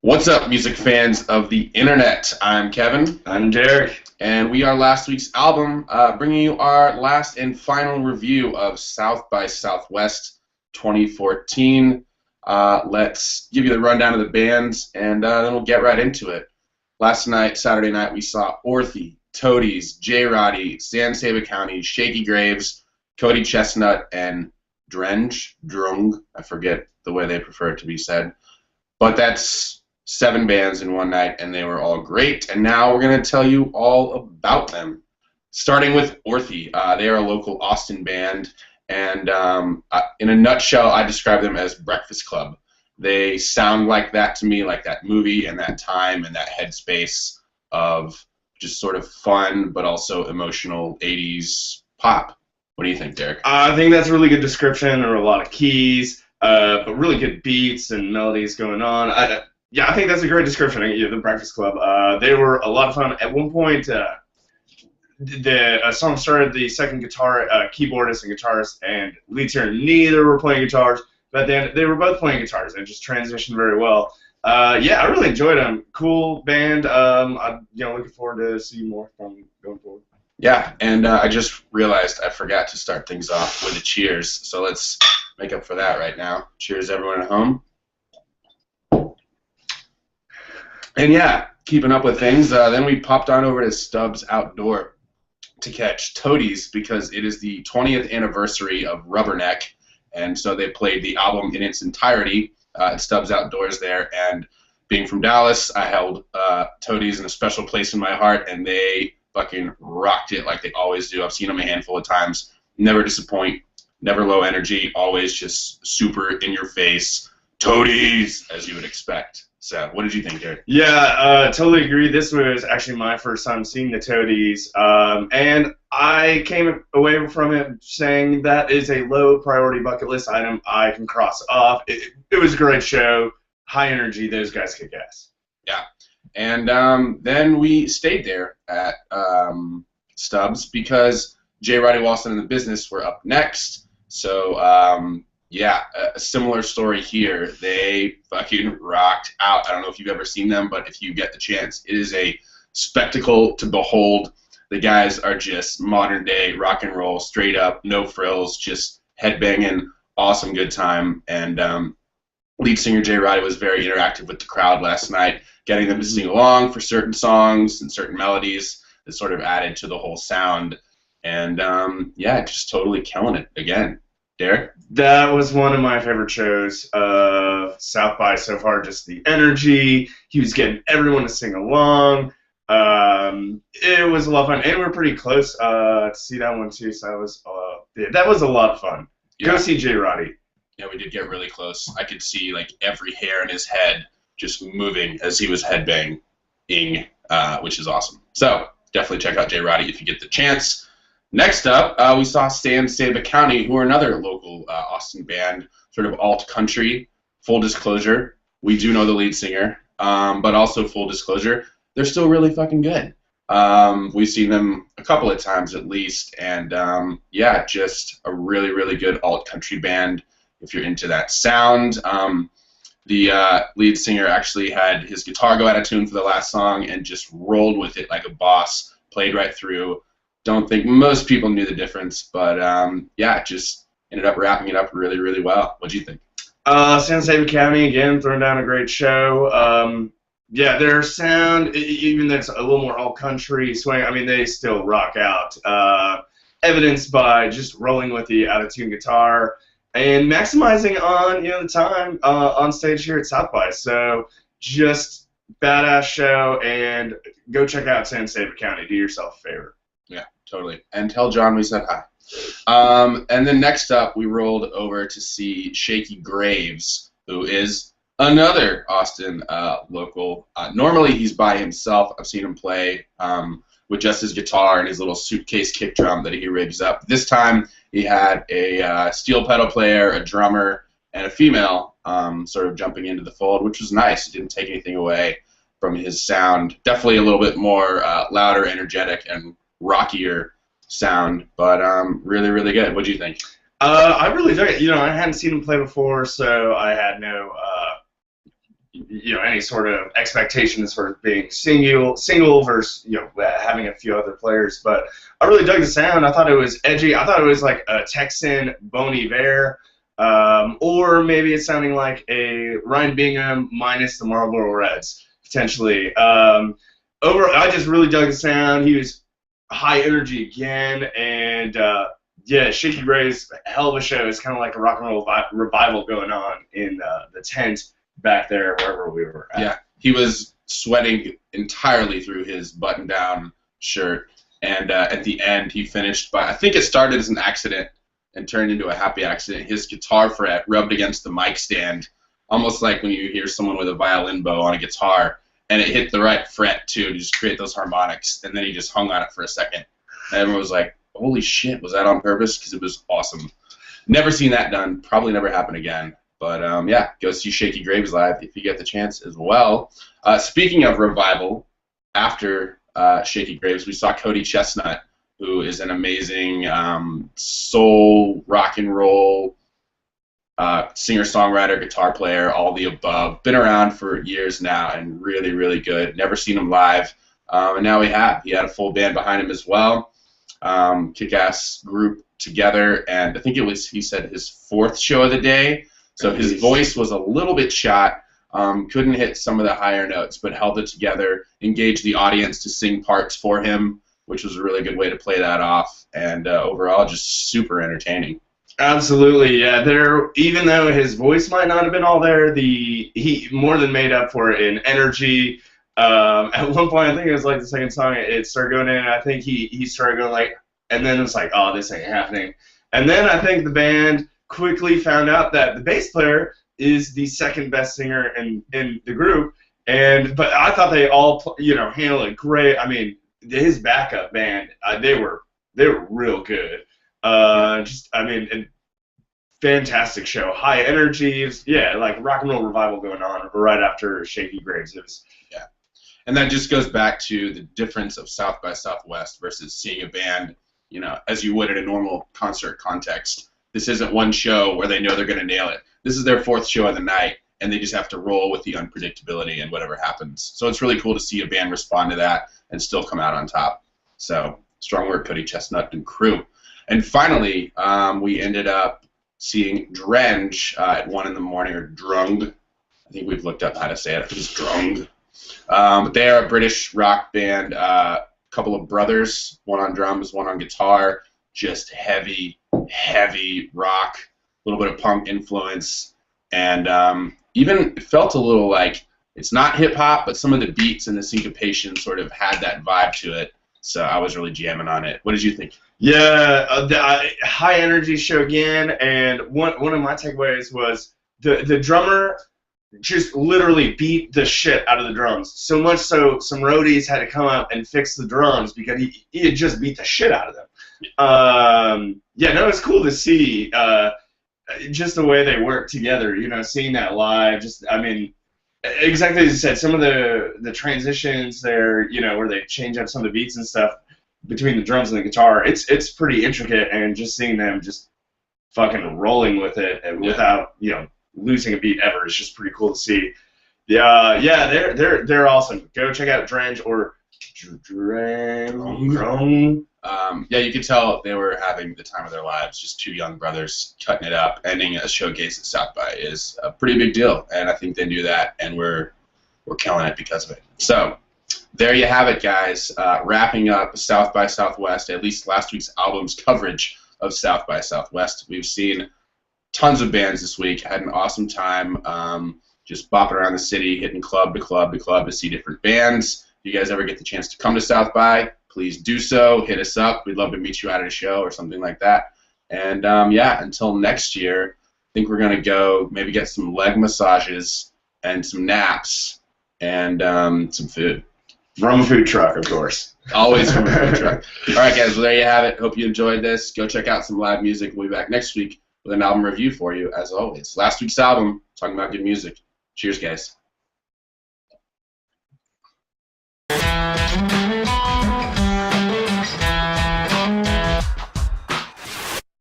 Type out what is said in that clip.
What's up, music fans of the internet? I'm Kevin. I'm Derek. And we are last week's album, bringing you our last and final review of South by Southwest 2014. Let's give you the rundown of the bands, and then we'll get right into it. Last night, Saturday night, we saw Orthy, Toadies, Roddy, Saba County, Shakey Graves, Cody Chesnutt, and Drenge. I forget the way they prefer it to be said. But that's 7 bands in one night, and they were all great. And now we're going to tell you all about them. Starting with Orthy. They are a local Austin band, and in a nutshell, I describe them as Breakfast Club. They sound like that to me, like that movie and that time and that headspace of just sort of fun but also emotional 80s pop. What do you think, Derek? I think that's a really good description. There are a lot of keys, but really good beats and melodies going on. Yeah, I think that's a great description. The Breakfast Club. They were a lot of fun. At one point, the song started, the second guitar, keyboardist and guitarist and lead singer, neither were playing guitars, but then they were both playing guitars and just transitioned very well. Yeah, I really enjoyed them. Cool band. I'm looking forward to see more from them going forward. Yeah, and I just realized I forgot to start things off with a cheers, so let's make up for that right now. Cheers, everyone at home. And yeah, keeping up with things, then we popped on over to Stubbs Outdoor to catch Toadies because it is the 20th anniversary of Rubberneck, and so they played the album in its entirety at Stubbs Outdoors there. And being from Dallas, I held Toadies in a special place in my heart, and they fucking rocked it like they always do. I've seen them a handful of times. Never disappoint, never low energy, always just super in your face. Toadies, as you would expect. So, what did you think, Derek? Yeah, totally agree. This was actually my first time seeing the Toadies, and I came away from it saying that is a low priority bucket list item I can cross off. It was a great show, high energy. Those guys kick ass. Yeah, and then we stayed there at Stubbs because Roddy Walston and the Business were up next. So, yeah, a similar story here. They fucking rocked out. I don't know if you've ever seen them, but if you get the chance, it is a spectacle to behold. The guys are just modern day rock and roll, straight up, no frills, just headbanging, awesome good time. And lead singer Roddy was very interactive with the crowd last night, getting them to sing along for certain songs and certain melodies that sort of added to the whole sound. And yeah, just totally killing it again. Derek? That was one of my favorite shows of South by so far. Just the energy. He was getting everyone to sing along. It was a lot of fun, and we're pretty close to see that one too. So that was a lot of fun. Yeah. Go see Roddy. Yeah, we did get really close. I could see like every hair in his head just moving as he was headbanging, which is awesome. So definitely check out Roddy if you get the chance. Next up, we saw Saba County, who are another local Austin band, sort of alt-country. Full disclosure, we do know the lead singer, but also full disclosure, they're still really fucking good. We've seen them a couple of times at least, and yeah, just a really, really good alt-country band if you're into that sound. The lead singer actually had his guitar go out of tune for the last song and just rolled with it like a boss, played right through. Don't think most people knew the difference, but yeah, just ended up wrapping it up really, really well. What do you think? Saba County, again, throwing down a great show. Yeah, their sound, even though it's a little more all-country swing, I mean, they still rock out. Evidenced by just rolling with the out-of-tune guitar and maximizing on the time on stage here at South by. So just badass show, and go check out Saba County. Do yourself a favor. Yeah, totally. And tell John we said hi. And then next up, we rolled over to see Shakey Graves, who is another Austin local. Normally, he's by himself. I've seen him play with just his guitar and his little suitcase kick drum that he rigs up. This time, he had a steel pedal player, a drummer, and a female sort of jumping into the fold, which was nice. It didn't take anything away from his sound. Definitely a little bit more louder, energetic, and rockier sound, but really, really good. What do you think? I really dug it. I hadn't seen him play before, so I had no any sort of expectations for being single versus having a few other players. But I really dug the sound. I thought it was edgy. I thought it was like a Texan Bon Iver, or maybe it's sounding like a Ryan Bingham minus the Marlboro Reds potentially. I just really dug the sound. He was high energy again, and Shakey Graves, hell of a show. It's kind of like a rock and roll revival going on in the tent back there, wherever we were at. Yeah, he was sweating entirely through his button-down shirt, and at the end he finished by, I think it started as an accident and turned into a happy accident. His guitar fret rubbed against the mic stand, almost like when you hear someone with a violin bow on a guitar, and it hit the right fret, too, to just create those harmonics, and then he just hung on it for a second. And everyone was like, holy shit, was that on purpose? Because it was awesome. Never seen that done. Probably never happen again. But, go see Shakey Graves live if you get the chance as well. Speaking of revival, after Shakey Graves, we saw Cody Chesnutt, who is an amazing soul, rock and roll singer-songwriter, guitar player, all the above. Been around for years now and really, really good. Never seen him live, and now we have. He had a full band behind him as well. Kick-ass group together, and I think it was, he said, his 4th show of the day. So his voice was a little bit shot, couldn't hit some of the higher notes, but held it together, engaged the audience to sing parts for him, which was a really good way to play that off, and overall just super entertaining. Absolutely, yeah. Even though his voice might not have been all there, he more than made up for it in energy. At one point, I think it was like the second song, it started going in, and I think he started going like, and then it was like, oh, this ain't happening. And then I think the band quickly found out that the bass player is the second best singer in the group, but I thought they all handled it great. I mean, his backup band, they were real good. And fantastic show, high energy, like rock and roll revival going on right after Shakey Graves. Yeah, and that just goes back to the difference of South by Southwest versus seeing a band, as you would in a normal concert context. This isn't one show where they know they're going to nail it. This is their 4th show of the night, and they just have to roll with the unpredictability and whatever happens. So it's really cool to see a band respond to that and still come out on top. So strong work, Cody Chesnutt and crew. And finally, we ended up seeing Drenge at 1 in the morning, or Drenge. I think we've looked up how to say it. I think it's Drenge. They are a British rock band, couple of brothers, one on drums, one on guitar, just heavy rock, a little bit of punk influence, and even it felt a little like, it's not hip-hop, but some of the beats and the syncopation sort of had that vibe to it. So I was really jamming on it. What did you think? Yeah, the high energy show again, and one of my takeaways was the drummer just literally beat the shit out of the drums. So much so some roadies had to come up and fix the drums because he had just beat the shit out of them. It's cool to see just the way they work together. Seeing that live, exactly as you said, some of the transitions there, where they change up some of the beats and stuff between the drums and the guitar, it's pretty intricate, and just seeing them just fucking rolling with it and without losing a beat ever is just pretty cool to see. They're awesome. Go check out Drenge or Drenge. You could tell they were having the time of their lives, just 2 young brothers cutting it up. Ending a showcase at South by is a pretty big deal, and I think they knew that, and we're killing it because of it. So there you have it, guys. Wrapping up South by Southwest, at least last week's album's coverage of South by Southwest. We've seen tons of bands this week. Had an awesome time just bopping around the city, hitting club to club to club to see different bands. If you guys ever get the chance to come to South by, please do so. Hit us up. We'd love to meet you at a show or something like that. And, until next year, I think we're going to go maybe get some leg massages and some naps and some food. From a food truck, of course. Always from a food truck. All right, guys. Well, there you have it. Hope you enjoyed this. Go check out some live music. We'll be back next week with an album review for you, as always. Last week's album, talking about good music. Cheers, guys.